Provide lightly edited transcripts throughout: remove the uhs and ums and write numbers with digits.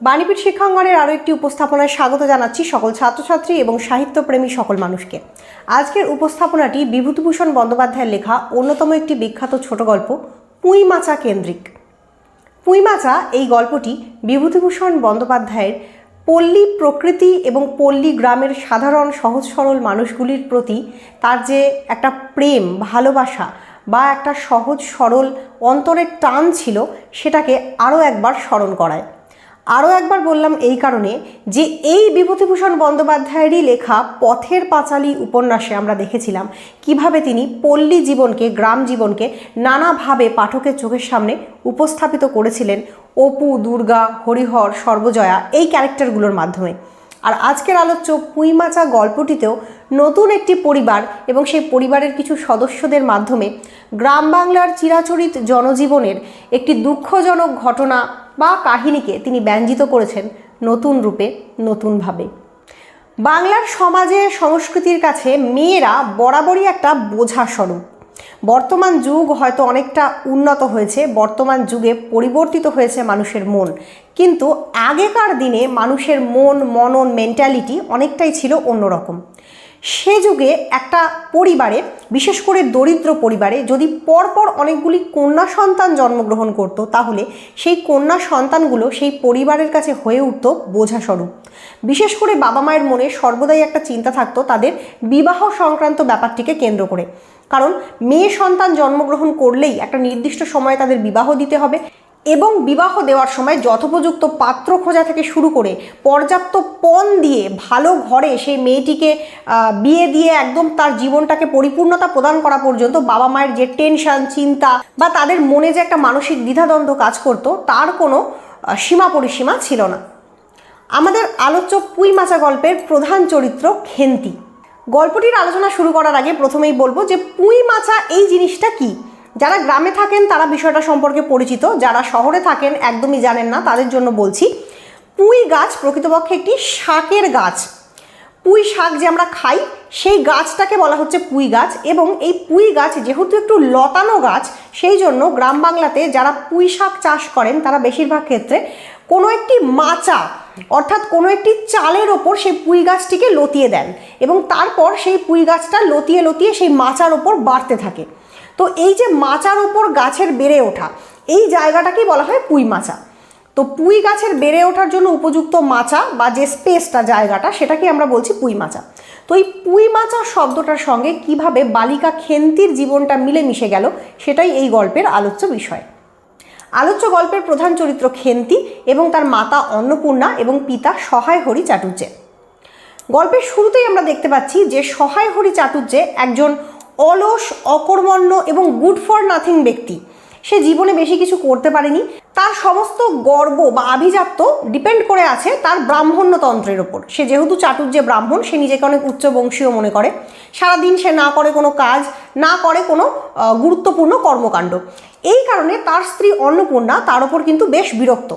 বাণীপীঠ শিক্ষাঙ্গনের আরও একটি উপস্থাপনায় স্বাগত জানাচ্ছি সকল ছাত্রছাত্রী এবং সাহিত্যপ্রেমী সকল মানুষকে। আজকের উপস্থাপনাটি বিভূতিভূষণ বন্দ্যোপাধ্যায়ের লেখা অন্যতম একটি বিখ্যাত ছোট গল্প পুঁইমাচা কেন্দ্রিক। পুঁইমাচা এই গল্পটি বিভূতিভূষণ বন্দ্যোপাধ্যায়ের পল্লী প্রকৃতি এবং পল্লী গ্রামের সাধারণ সহজ সরল মানুষগুলির প্রতি তার যে একটা প্রেম, ভালোবাসা বা একটা সহজ সরল অন্তরের টান ছিল সেটাকে আরও একবার স্মরণ করায়। আরও একবার বললাম এই কারণে যে এই বিভূতিভূষণ বন্দ্যোপাধ্যায়েরই লেখা পথের পাঁচালী উপন্যাসে আমরা দেখেছিলাম কিভাবে তিনি পল্লী জীবনকে, গ্রাম জীবনকে নানাভাবে পাঠকের চোখের সামনে উপস্থাপিত করেছিলেন অপু, দুর্গা, হরিহর, সর্বজয়া এই ক্যারেক্টারগুলোর মাধ্যমে। আর আজকের আলোচ্য পুঁইমাচা গল্পটিতেও নতুন একটি পরিবার এবং সেই পরিবারের কিছু সদস্যদের মাধ্যমে গ্রাম বাংলার চিরাচরিত জনজীবনের একটি দুঃখজনক ঘটনা বা কাহিনীকে তিনি ব্যঞ্জিত করেছেন নতুন রূপে, নতুনভাবে। বাংলার সমাজে, সংস্কৃতির কাছে মেয়েরা বরাবরই একটা বোঝা স্বরূপ। বর্তমান যুগ হয়তো অনেকটা উন্নত হয়েছে, বর্তমান যুগে পরিবর্তিত হয়েছে মানুষের মন, কিন্তু আগেকার দিনে মানুষের মন, মনন, মেন্টালিটি অনেকটাই ছিল অন্যরকম। সে যুগে একটা পরিবারে, বিশেষ করে দরিদ্র পরিবারে, যদি পরপর অনেকগুলি কন্যা সন্তান জন্মগ্রহণ করত, তাহলে সেই কন্যা সন্তানগুলো সেই পরিবারের কাছে হয়ে উঠত বোঝাস্বরূপ। বিশেষ করে বাবা মায়ের মনে সর্বদাই একটা চিন্তা থাকতো তাদের বিবাহ সংক্রান্ত ব্যাপারটিকে কেন্দ্র করে। কারণ মেয়ে সন্তান জন্মগ্রহণ করলেই একটা নির্দিষ্ট সময়ে তাদের বিবাহ দিতে হবে এবং বিবাহ দেওয়ার সময় যথোপযুক্ত পাত্র খোঁজা থেকে শুরু করে পর্যাপ্ত পণ দিয়ে ভালো ঘরে সেই মেয়েটিকে বিয়ে দিয়ে একদম তার জীবনটাকে পরিপূর্ণতা প্রদান করা পর্যন্ত বাবা মায়ের যে টেনশন, চিন্তা বা তাদের মনে যে একটা মানসিক দ্বিধাদ্বন্দ্ব কাজ করতো তার কোনো সীমা পরিসীমা ছিল না। আমাদের আলোচ্য পুঁইমাচা গল্পের প্রধান চরিত্র খেন্তি। গল্পটির আলোচনা শুরু করার আগে প্রথমেই বলবো যে পুঁইমাচা এই জিনিসটা কি। যারা গ্রামে থাকেন তারা বিষয়টা সম্পর্কে পরিচিত, যারা শহরে থাকেন একদমই জানেন না, তাদের জন্য বলছি। পুঁই গাছ প্রকৃতপক্ষে একটি শাকের গাছ। পুঁই শাক যে আমরা খাই সেই গাছটাকে বলা হচ্ছে পুঁই গাছ, এবং এই পুঁই গাছ যেহেতু একটু লতানো গাছ, সেই জন্য গ্রাম বাংলাতে যারা পুঁই শাক চাষ করেন তারা বেশিরভাগ ক্ষেত্রে কোনো একটি মাচা অর্থাৎ কোনো একটি চালের ওপর সেই পুঁই গাছটিকে লতিয়ে দেন এবং তারপর সেই পুঁই গাছটা লতিয়ে লতিয়ে সেই মাচার ওপর বাড়তে থাকে। তো এই যে মাচার ওপর গাছের বেড়ে ওঠা, এই জায়গাটাকেই বলা হয় পুঁইমাচা। তো পুঁই গাছের বেড়ে ওঠার জন্য উপযুক্ত মাচা বা যে স্পেসটা, জায়গাটা, সেটাকে আমরা বলছি পুঁইমাচা। তো এই পুঁইমাচা শব্দটার সঙ্গে কিভাবে বালিকা খেন্তির জীবনটা মিলেমিশে গেল সেটাই এই গল্পের আলোচ্য বিষয়। আলোচ্য গল্পের প্রধান চরিত্র খেন্তি এবং তার মাতা অন্নপূর্ণা এবং পিতা সহায় হরি চাটুর্যে। গল্পের শুরুতেই আমরা দেখতে পাচ্ছি যে সহায় হরি চাটুর্যে একজন অলস, অকর্মণ্য এবং গুড ফর নাথিং ব্যক্তি। সে জীবনে বেশি কিছু করতে পারেনি। তার সমস্ত গর্ব বা আভিজাত্য ডিপেন্ড করে আছে তার ব্রাহ্মণ্যতন্ত্রের ওপর। সে যেহেতু চাটুর্যে ব্রাহ্মণ, সে নিজেকে অনেক উচ্চবংশীয় মনে করে। সারাদিন সে না করে কোনো কাজ, না করে কোনো গুরুত্বপূর্ণ কর্মকাণ্ড। এই কারণে তার স্ত্রী অন্নপূর্ণা তার ওপর কিন্তু বেশ বিরক্ত।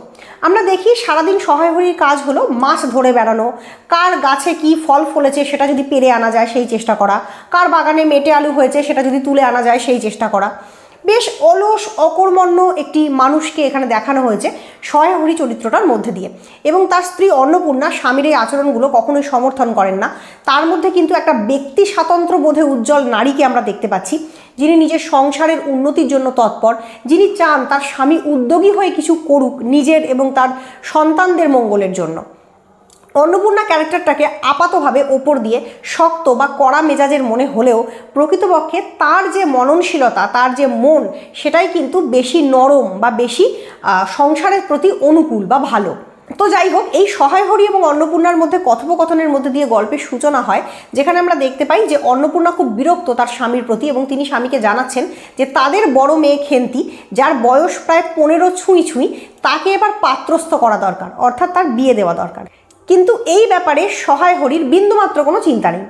আমরা দেখি সারাদিন সহায় হরির কাজ হলো মাছ ধরে বেড়ানো, কার গাছে কি ফল ফলেছে সেটা যদি পেরে আনা যায় সেই চেষ্টা করা, কার বাগানে মেটে আলু হয়েছে সেটা যদি তুলে আনা যায় সেই চেষ্টা করা। বেশ অলস, অকর্মণ্য একটি মানুষকে এখানে দেখানো হয়েছে সহায় হরি চরিত্রটার মধ্যে দিয়ে। এবং তার স্ত্রী অন্নপূর্ণা স্বামীর এই আচরণগুলো কখনোই সমর্থন করেন না। তার মধ্যে কিন্তু একটা ব্যক্তি স্বাতন্ত্র্য বোধে উজ্জ্বল নারীকে আমরা দেখতে পাচ্ছি, যিনি নিজের সংসারের উন্নতির জন্য তৎপর, যিনি চান তার স্বামী উদ্যোগী হয়ে কিছু করুক নিজের এবং তার সন্তানদের মঙ্গলের জন্য। অন্নপূর্ণা ক্যারেক্টারটাকে আপাতভাবে ওপর দিয়ে শক্ত বা কড়া মেজাজের মনে হলেও প্রকৃতপক্ষে তার যে মননশীলতা, তার যে মন, সেটাই কিন্তু বেশি নরম বা বেশি সংসারের প্রতি অনুকূল বা ভালো। তো যাই হোক, এই সহায় হরি এবং অন্নপূর্ণার মধ্যে কথোপকথনের মধ্যে দিয়ে গল্পের সূচনা হয়, যেখানে আমরা দেখতে পাই যে অন্নপূর্ণা খুব বিরক্ত তার স্বামীর প্রতি এবং তিনি স্বামীকে জানাচ্ছেন যে তাদের বড় মেয়ে খেন্তি, যার বয়স প্রায় 15 ছুঁই ছুঁই, তাকে এবার পাত্রস্থ করা দরকার, অর্থাৎ তার বিয়ে দেওয়া দরকার। কিন্তু এই ব্যাপারে সহায় হরির বিন্দুমাত্র কোনো চিন্তা নেই।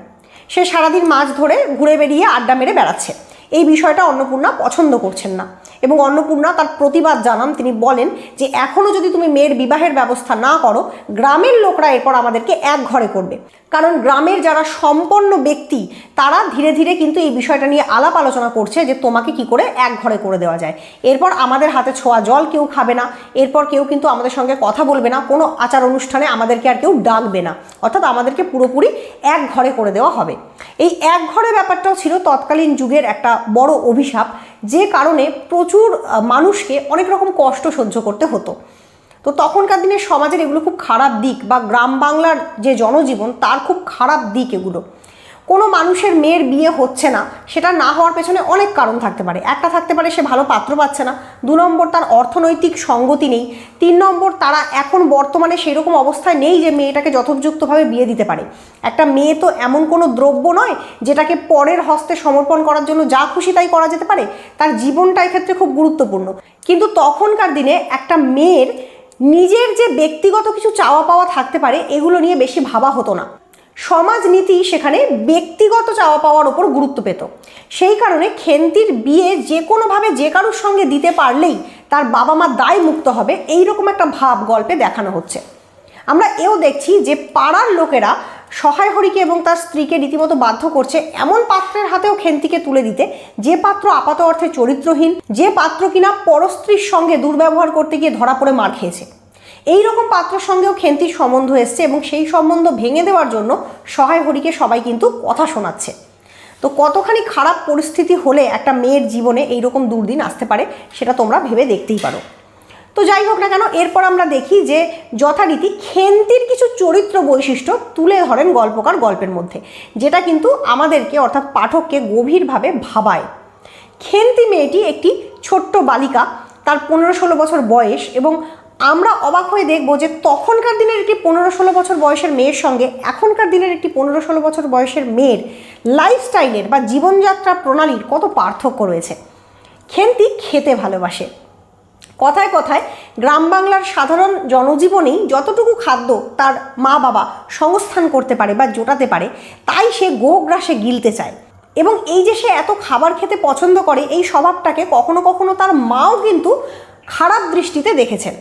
সে সারাদিন মাছ ধরে ঘুরে বেরিয়ে আড্ডা মেরে বেড়াচ্ছে। এই বিষয়টা অন্নপূর্ণা পছন্দ করছেন না এবং অন্নপূর্ণা তার প্রতিবাদ জানান। তিনি বলেন যে এখনও যদি তুমি মেয়ের বিবাহের ব্যবস্থা না করো, গ্রামের লোকরা এরপর আমাদেরকে এক ঘরে করবে। কারণ গ্রামের যারা সম্পন্ন ব্যক্তি তারা ধীরে ধীরে কিন্তু এই বিষয়টা নিয়ে আলাপ আলোচনা করছে যে তোমাকে কি করে এক ঘরে করে দেওয়া যায়। এরপর আমাদের হাতে ছোঁয়া জল কেউ খাবে না, এরপর কেউ কিন্তু আমাদের সঙ্গে কথা বলবে না, কোনো আচার অনুষ্ঠানে আমাদেরকে আর কেউ ডাকবে না, অর্থাৎ আমাদেরকে পুরোপুরি এক ঘরে করে দেওয়া হবে। এই এক ঘরে ব্যাপারটাও ছিল তৎকালীন যুগের একটা বড় অভিশাপ, যে কারণে প্রচুর মানুষকে অনেক রকম কষ্ট সহ্য করতে হতো। তো তখনকার দিনে সমাজের এগুলো খুব খারাপ দিক, বা গ্রাম বাংলার যে জনজীবন তার খুব খারাপ দিক এগুলো। কোনো মানুষের মেয়ের বিয়ে হচ্ছে না, সেটা না হওয়ার পেছনে অনেক কারণ থাকতে পারে। একটা থাকতে পারে সে ভালো পাত্র পাচ্ছে না, 2 নম্বর তার অর্থনৈতিক সঙ্গতি নেই, 3 নম্বর তারা এখন বর্তমানে সেরকম অবস্থায় নেই যে মেয়েটাকে যথোপযুক্তভাবে বিয়ে দিতে পারে। একটা মেয়ে তো এমন কোনো দ্রব্য নয় যেটাকে পরের হস্তে সমর্পণ করার জন্য যা খুশি তাই করা যেতে পারে। তার জীবনটা এক্ষেত্রে খুব গুরুত্বপূর্ণ। কিন্তু তখনকার দিনে একটা মেয়ের নিজের যে ব্যক্তিগত কিছু চাওয়া পাওয়া থাকতে পারে এগুলো নিয়ে বেশি ভাবা হতো না। সমাজনীতি সেখানে ব্যক্তিগত চাওয়া পাওয়ার ওপর গুরুত্ব পেত। সেই কারণে খেন্তির বিয়ে যে কোনোভাবে যে কারোর সঙ্গে দিতে পারলেই তার বাবা মা দায় মুক্ত হবে, এইরকম একটা ভাব গল্পে দেখানো হচ্ছে। আমরা এও দেখছি যে পাড়ার লোকেরা সহায় হরিকে এবং তার স্ত্রীকে রীতিমতো বাধ্য করছে এমন পাত্রের হাতেও খেন্তিকে তুলে দিতে, যে পাত্র আপাত অর্থে চরিত্রহীন, যে পাত্র কিনা পরস্ত্রীর সঙ্গে দুর্ব্যবহার করতে গিয়ে ধরা পড়ে মার খেয়েছে। এই রকম পাত্রের সঙ্গেও খেন্তির সম্বন্ধ এসছে, এবং সেই সম্বন্ধ ভেঙে দেওয়ার জন্য সহায় হরিকে সবাই কিন্তু কথা শোনাচ্ছে। তো কতখানি খারাপ পরিস্থিতি হলে একটা মেয়ের জীবনে এইরকম দুর্দিন আসতে পারে সেটা তোমরা ভেবে দেখতেই পারো। তো যাই হোক না কেন, এরপর আমরা দেখি যে যথারীতি খেন্তির কিছু চরিত্র বৈশিষ্ট্য তুলে ধরেন গল্পকার গল্পের মধ্যে, যেটা কিন্তু আমাদেরকে অর্থাৎ পাঠককে গভীরভাবে ভাবায়। খেন্তি মেয়েটি একটি ছোট্ট বালিকা, তার 15-16 বছর বয়স, এবং আমরা অবাক হয়ে দেখব যে তখনকার দিনের একটি 15-16 বছর বয়সের মেয়ের সঙ্গে এখনকার দিনের একটি 15-16 বছর বয়সের মেয়ের লাইফস্টাইলের বা জীবনযাত্রা প্রণালীর কত পার্থক্য রয়েছে। খেন্তি খেতে ভালোবাসে। কথায় কথায় গ্রাম বাংলার সাধারণ জনজীবনেই যতটুকু খাদ্য তার মা বাবা সংস্থান করতে পারে বা জোটাতে পারে, তাই সে গোগ্রাসে গিলতে চায়। এবং এই যে সে এত খাবার খেতে পছন্দ করে, এই স্বভাবটাকে কখনো কখনো তার মাও কিন্তু খারাপ দৃষ্টিতে দেখেছেন।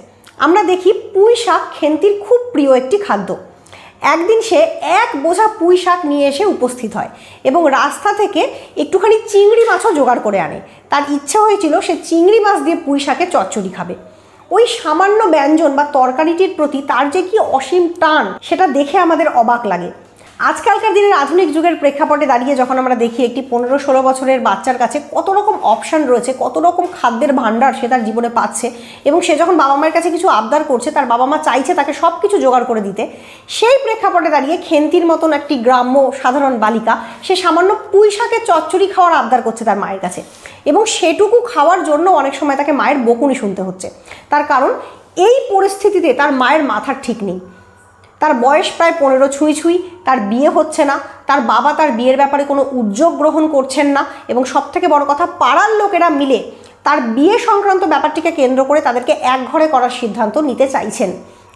আমরা দেখি পুঁই শাক খেন্তির খুব প্রিয় একটি খাদ্য। একদিন সে 1 বোঝা পুঁই শাক নিয়ে এসে উপস্থিত হয় এবং রাস্তা থেকে একটুখানি চিংড়ি মাছও জোগাড় করে আনে। তার ইচ্ছে হয়েছিল সে চিংড়ি মাছ দিয়ে পুঁই শাকের চচ্চড়ি খাবে। ওই সামান্য ব্যঞ্জন বা তরকারিটির প্রতি তার যে কি অসীম টান, সেটা দেখে আমাদের অবাক লাগে। আজকালকার দিনের আধুনিক যুগের প্রেক্ষাপটে দাঁড়িয়ে যখন আমরা দেখি একটি 15-16 বছরের বাচ্চার কাছে কত রকম অপশান রয়েছে, কত রকম খাদ্যের ভাণ্ডার সে তার জীবনে পাচ্ছে, এবং সে যখন বাবা মায়ের কাছে কিছু আবদার করছে, তার বাবা মা চাইছে তাকে সব কিছু জোগাড় করে দিতে, সেই প্রেক্ষাপটে দাঁড়িয়ে খেন্তির মতন একটি গ্রাম্য সাধারণ বালিকা সে সামান্য পুঁই শাকের চচ্চড়ি খাওয়ার আবদার করছে তার মায়ের কাছে, এবং সেটুকু খাওয়ার জন্য অনেক সময় তাকে মায়ের বকুনি শুনতে হচ্ছে। তার কারণ এই পরিস্থিতিতে তার মায়ের মাথার ঠিক নেই। তার বয়স প্রায় 15 ছুঁই, তার বিয়ে হচ্ছে না, তার বাবা তার বিয়ের ব্যাপারে কোনো উদ্যোগ গ্রহণ করছেন না, এবং সবথেকে বড় কথা পাড়ার লোকেরা মিলে তার বিয়ে সংক্রান্ত ব্যাপারটিকে কেন্দ্র করে তাদেরকে এক ঘরে করার সিদ্ধান্ত নিতে চাইছেন।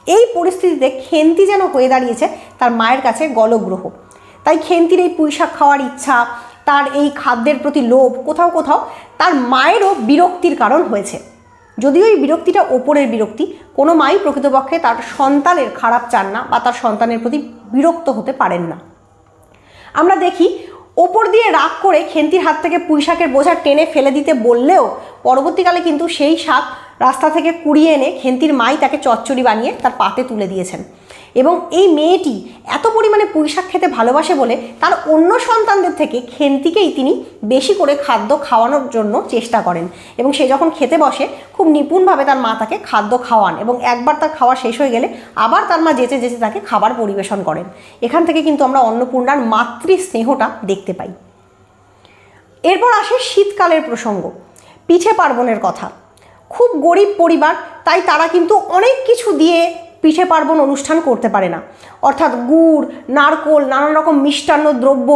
এই পরিস্থিতিতে খেন্তি যেন হয়ে দাঁড়িয়েছে তার মায়ের কাছে গলগ্রহ। তাই খেন্তির এই পুঁই শাক খাওয়ার ইচ্ছা, তার এই খাদ্যের প্রতি লোভ কোথাও কোথাও তার মায়েরও বিরক্তির কারণ হয়েছে। যদিও এই বিরক্তিটা ওপরের বিরক্তি, কোনো মাই প্রকৃতপক্ষে তার সন্তানের খারাপ চান না বা তার সন্তানের প্রতি বিরক্ত হতে পারেন না। আমরা দেখি ওপর দিয়ে রাগ করে খেন্তির হাত থেকে পুঁই শাকের বোঝা টেনে ফেলে দিতে বললেও পরবর্তীকালে কিন্তু সেই শাক রাস্তা থেকে কুড়িয়ে এনে খেন্তির মাই তাকে চচ্চড়ি বানিয়ে তার পাতে তুলে দিয়েছেন। এবং এই মেয়েটি এত পরিমাণে পুঁই শাক খেতে ভালোবাসে বলে তার অন্য সন্তানদের থেকে খেন্তিকেই তিনি বেশি করে খাদ্য খাওয়ানোর জন্য চেষ্টা করেন, এবং সে যখন খেতে বসে খুব নিপুণভাবে তার মা তাকে খাদ্য খাওয়ান, এবং একবার তার খাওয়া শেষ হয়ে গেলে আবার তার মা যেচে যেচে তাকে খাবার পরিবেশন করেন। এখান থেকে কিন্তু আমরা অন্নপূর্ণার মাতৃ স্নেহটা দেখতে পাই। এরপর আসে শীতকালের প্রসঙ্গ, পিঠে পার্বণের কথা। খুব গরিব পরিবার, তাই তারা কিন্তু অনেক কিছু দিয়ে পিঠে পার্বণ অনুষ্ঠান করতে পারে না। অর্থাৎ গুড়, নারকোল, নানান রকম মিষ্টান্ন দ্রব্য,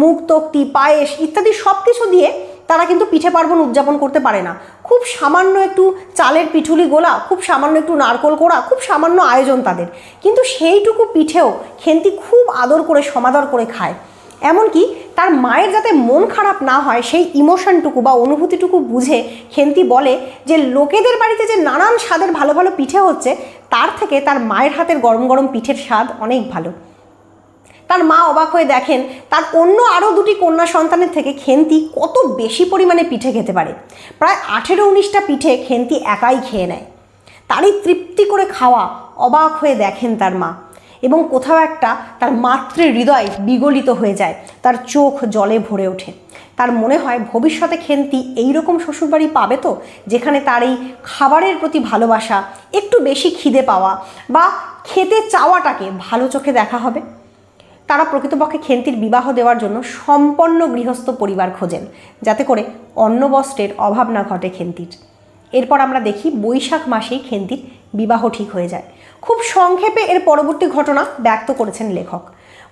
মুগ তক্তি, পায়েস ইত্যাদি সব কিছু দিয়ে তারা কিন্তু পিঠে পার্বণ উদযাপন করতে পারে না। খুব সামান্য একটু চালের পিঠুলি গোলা, খুব সামান্য একটু নারকোল কোড়া, খুব সামান্য আয়োজন তাদের, কিন্তু সেইটুকু পিঠেও খেন্তি খুব আদর করে সমাদর করে খায়। এমনকি তার মায়ের যাতে মন খারাপ না হয় সেই ইমোশনটুকু বা অনুভূতিটুকু বুঝে খেন্তি বলে যে লোকেদের বাড়িতে যে নানান স্বাদের ভালো ভালো পিঠে হচ্ছে তার থেকে তার মায়ের হাতের গরম গরম পিঠের স্বাদ অনেক ভালো। তার মা অবাক হয়ে দেখেন তার অন্য আরও দুটি কন্যা সন্তানের থেকে খেন্তি কত বেশি পরিমাণে পিঠে খেতে পারে। প্রায় 18-19টা পিঠে খেন্তি একাই খেয়ে নেয়। তারই তৃপ্তি করে খাওয়া অবাক হয়ে দেখেন তার মা, এবং কোথাও একটা তার মাতৃ হৃদয় বিগলিত হয়ে যায়, তার চোখ জলে ভরে ওঠে। তার মনে হয় ভবিষ্যতে খেন্তি এইরকম শ্বশুরবাড়ি পাবে তো, যেখানে তার এই খাবারের প্রতি ভালোবাসা, একটু বেশি খিদে পাওয়া বা খেতে চাওয়াটাকে ভালো চোখে দেখা হবে। তারা প্রকৃতপক্ষে খেন্তির বিবাহ দেওয়ার জন্য সম্পন্ন গৃহস্থ পরিবার খোঁজেন, যাতে করে অন্ন বস্ত্রের অভাব না ঘটে খেন্তির। এরপর আমরা দেখি বৈশাখ মাসেই খেন্তির বিবাহ ঠিক হয়ে যায়। খুব সংক্ষেপে এর পরবর্তী ঘটনা ব্যক্ত করেছেন লেখক।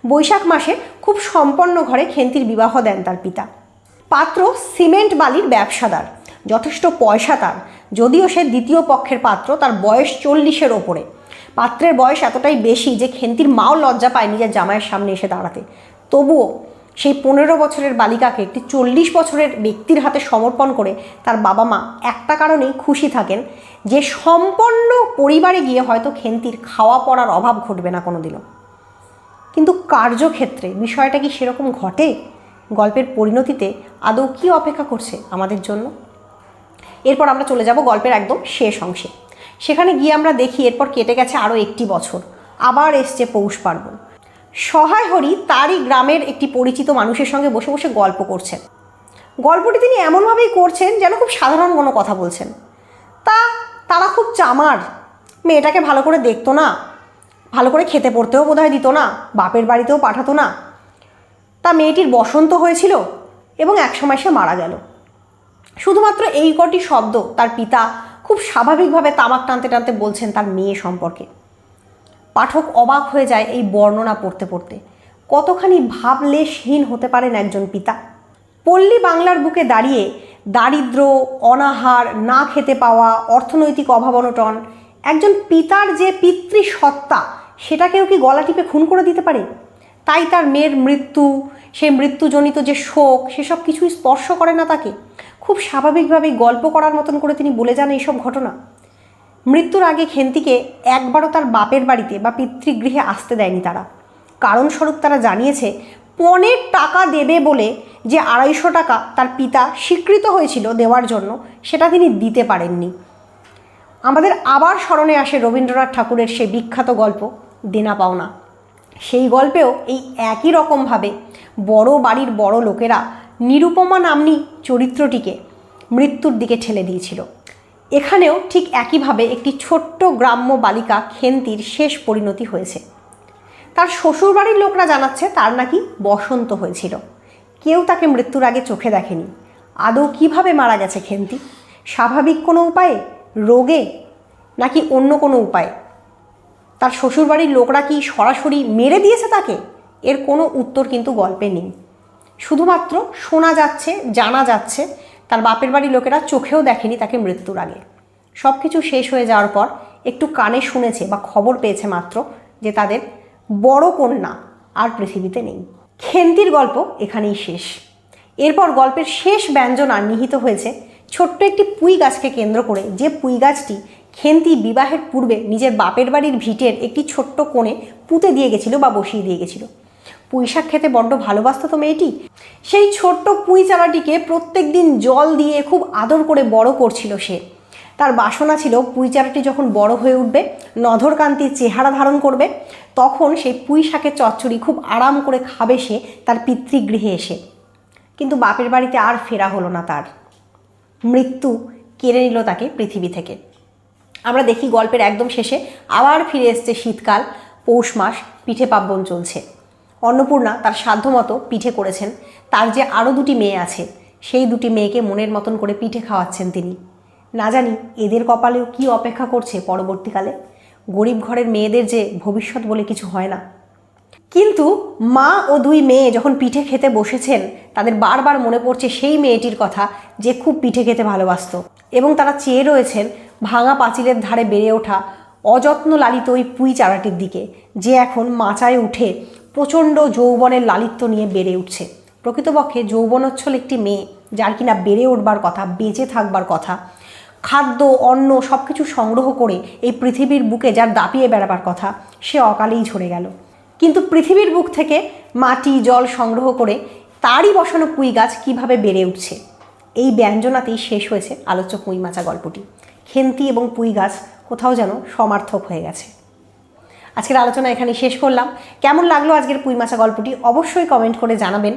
বৈশাখ মাসে খুব সম্পন্ন ঘরে খেন্তির বিবাহ দেন তার পিতা। পাত্র সিমেন্ট বালির ব্যবসাদার, যথেষ্ট পয়সা তার, যদিও সে দ্বিতীয় পক্ষের পাত্র, তার বয়স 40-এর ওপরে। পাত্রের বয়স এতটাই বেশি যে খেন্তির মাও লজ্জা পায় নিজের জামাইয়ের সামনে এসে দাঁড়াতে। তবুও সেই 15 বছরের বালিকাকে একটি 40 বছরের ব্যক্তির হাতে সমর্পণ করে তার বাবা মা একটা কারণেই খুশি থাকেন, যে সম্পন্ন পরিবারে গিয়ে হয়তো খেন্তির খাওয়া পড়ার অভাব ঘটবে না কোনোদিনও। কিন্তু কার্যক্ষেত্রে বিষয়টা কি সেরকম ঘটে? গল্পের পরিণতিতে আদৌ কী অপেক্ষা করছে আমাদের জন্য? এরপর আমরা চলে যাব গল্পের একদম শেষ অংশে। সেখানে গিয়ে আমরা দেখি এরপর কেটে গেছে আরও 1টি বছর, আবার এসছে পৌষ পার্বণ। সহায় হরি তারই গ্রামের একটি পরিচিত মানুষের সঙ্গে বসে বসে গল্প করছেন। গল্পটি তিনি এমনভাবেই করছেন যেন খুব সাধারণ কোনো কথা বলছেন। তারা খুব চামার, মেয়েটাকে ভালো করে দেখতো না, ভালো করে খেতে পড়তেও বোধহয় দিত না, বাপের বাড়িতেও পাঠাতো না। তা মেয়েটির বসন্ত হয়েছিল এবং একসময় সে মারা গেল। শুধুমাত্র এই কটি শব্দ তার পিতা খুব স্বাভাবিকভাবে তামাক টানতে টানতে বলছেন তার মেয়ে সম্পর্কে। পাঠক অবাক হয়ে যায় এই বর্ণনা পড়তে পড়তে। কতখানি ভাবলেশহীন হতে পারেন একজন পিতা। পল্লী বাংলার বুকে দাঁড়িয়ে দারিদ্র, অনাহার, না খেতে পাওয়া, অর্থনৈতিক অভাব অনটন, একজন পিতার যে পিতৃসত্তা সেটাকেও কি গলা টিপে খুন করে দিতে পারে? তাই তার মেয়ের মৃত্যু, সেই মৃত্যুজনিত যে শোক, সেসব কিছুই স্পর্শ করে না তাকে। খুব স্বাভাবিকভাবেই গল্প করার মতন করে তিনি বলে যান এইসব ঘটনা। মৃত্যুর আগে খেন্তিকে একবারও তার বাপের বাড়িতে বা পিতৃগৃহে আসতে দেয়নি তারা। কারণস্বরূপ তারা জানিয়েছে পণের টাকা দেবে বলে যে 250 টাকা তার পিতা স্বীকৃত হয়েছিল দেওয়ার জন্য, সেটা তিনি দিতে পারেননি। আমাদের আবার স্মরণে আসে রবীন্দ্রনাথ ঠাকুরের সেই বিখ্যাত গল্প দেনা পাওনা। সেই গল্পেও এই একই রকমভাবে বড় বাড়ির বড় লোকেরা নিরুপমা নাম্নী চরিত্রটিকে মৃত্যুর দিকে ঠেলে দিয়েছিল। এখানেও ঠিক একইভাবে একটি ছোট্ট গ্রাম্য বালিকা খেন্তির শেষ পরিণতি হয়েছে। তার শ্বশুরবাড়ির লোকরা জানাচ্ছে তার নাকি বসন্ত হয়েছিল। কেউ তাকে মৃত্যুর আগে চোখে দেখেনি। আদৌ কিভাবে মারা গেছে খেন্তি? স্বাভাবিক কোনো উপায়ে, রোগে, নাকি অন্য কোনো উপায়ে? তার শ্বশুরবাড়ির লোকরা কি সরাসরি মেরে দিয়েছে তাকে? এর কোনো উত্তর কিন্তু গল্পে নেই। শুধুমাত্র শোনা যাচ্ছে, জানা যাচ্ছে তার বাপের বাড়ির লোকেরা চোখেও দেখেনি তাকে মৃত্যুর আগে। সব কিছু শেষ হয়ে যাওয়ার পর একটু কানে শুনেছে বা খবর পেয়েছে মাত্র যে তাদের বড় কন্যা আর পৃথিবীতে নেই। খেন্তির গল্প এখানেই শেষ। এরপর গল্পের শেষ ব্যঞ্জনা নিহিত হয়েছে ছোট্ট একটি পুঁই গাছকে কেন্দ্র করে, যে পুঁই গাছটি খেন্তি বিবাহের পূর্বে নিজের বাপের বাড়ির ভিটের একটি ছোট্ট কোণে পুঁতে দিয়ে গেছিল বা বসিয়ে দিয়ে গেছিল। পুঁই শাক খেতে বড্ড ভালোবাসত তো মেয়েটি। সেই ছোট্ট পুঁই চারাটিকে প্রত্যেক দিন জল দিয়ে খুব আদর করে বড় করছিল সে। তার বাসনা ছিল পুঁই চারাটি যখন বড় হয়ে উঠবে, নধরকান্তির চেহারা ধারণ করবে, তখন সেই পুঁই শাকের চচ্চড়ি খুব আরাম করে খাবে সে তার পিতৃগৃহে এসে। কিন্তু বাপের বাড়িতে আর ফেরা হলো না তার। মৃত্যু কেড়ে নিল তাকে পৃথিবী থেকে। আমরা দেখি গল্পের একদম শেষে আবার ফিরে এসছে শীতকাল, পৌষ মাস, পিঠে পার্বণ চলছে। অন্নপূর্ণা তার সাধ্যমতো পিঠে করেছেন। তার যে আরও 2টি মেয়ে আছে, সেই 2টি মেয়েকে মনের মতন করে পিঠে খাওয়াচ্ছেন তিনি। না জানি এদের কপালেও কি অপেক্ষা করছে পরবর্তীকালে। গরিব ঘরের মেয়েদের যে ভবিষ্যৎ বলে কিছু হয় না। কিন্তু মা ও 2 মেয়ে যখন পিঠে খেতে বসেছেন, তাদের বারবার মনে পড়ছে সেই মেয়েটির কথা যে খুব পিঠে খেতে ভালোবাসত, এবং তারা চেয়ে রয়েছেন ভাঙা পাঁচিলের ধারে বেড়ে ওঠা অযত্ন লালিত ওই পুঁই চারাটির দিকে, যে এখন মাচায় উঠে প্রচণ্ড যৌবনের লালিত্য নিয়ে বেড়ে উঠছে। প্রকৃতপক্ষে যৌবনোচ্ছল একটি মেয়ে, যার কিনা বেড়ে উঠবার কথা, বেঁচে থাকবার কথা, খাদ্য অন্ন সব কিছু সংগ্রহ করে এই পৃথিবীর বুকে যার দাপিয়ে বেড়াবার কথা, সে অকালেই ঝরে গেল। কিন্তু পৃথিবীর বুক থেকে মাটি জল সংগ্রহ করে তারই বসানো পুঁই গাছ কীভাবে বেড়ে উঠছে, এই ব্যঞ্জনাতেই শেষ হয়েছে আলোচ্য পুঁই মাচা গল্পটি। খেন্তি এবং পুঁই গাছ কোথাও যেন সমার্থক হয়ে গেছে। আজকের আলোচনা এখানে শেষ করলাম। কেমন লাগলো আজকের পুঁই মাচা গল্পটি অবশ্যই কমেন্ট করে জানাবেন।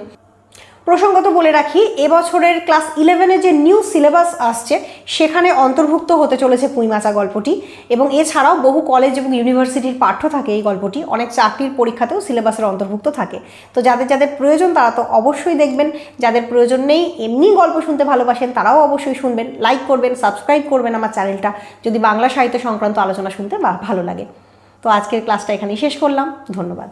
প্রসঙ্গত বলে রাখি, এবছরের ক্লাস 11-এ যে নিউ সিলেবাস আসছে সেখানে অন্তর্ভুক্ত হতে চলেছে পুঁই মাচা গল্পটি, এবং এছাড়াও বহু কলেজ এবং ইউনিভার্সিটির পাঠ্য থাকে এই গল্পটি, অনেক চাকরির পরীক্ষাতেও সিলেবাসের অন্তর্ভুক্ত থাকে। তো যাদের যাদের প্রয়োজন তারা তো অবশ্যই দেখবেন, যাদের প্রয়োজন নেই, এমনি গল্প শুনতে ভালোবাসেন, তারাও অবশ্যই শুনবেন। লাইক করবেন, সাবস্ক্রাইব করবেন আমার চ্যানেলটা, যদি বাংলা সাহিত্য সংক্রান্ত আলোচনা শুনতে ভালো লাগে। তো আজকের ক্লাসটা এখানেই শেষ করলাম। ধন্যবাদ।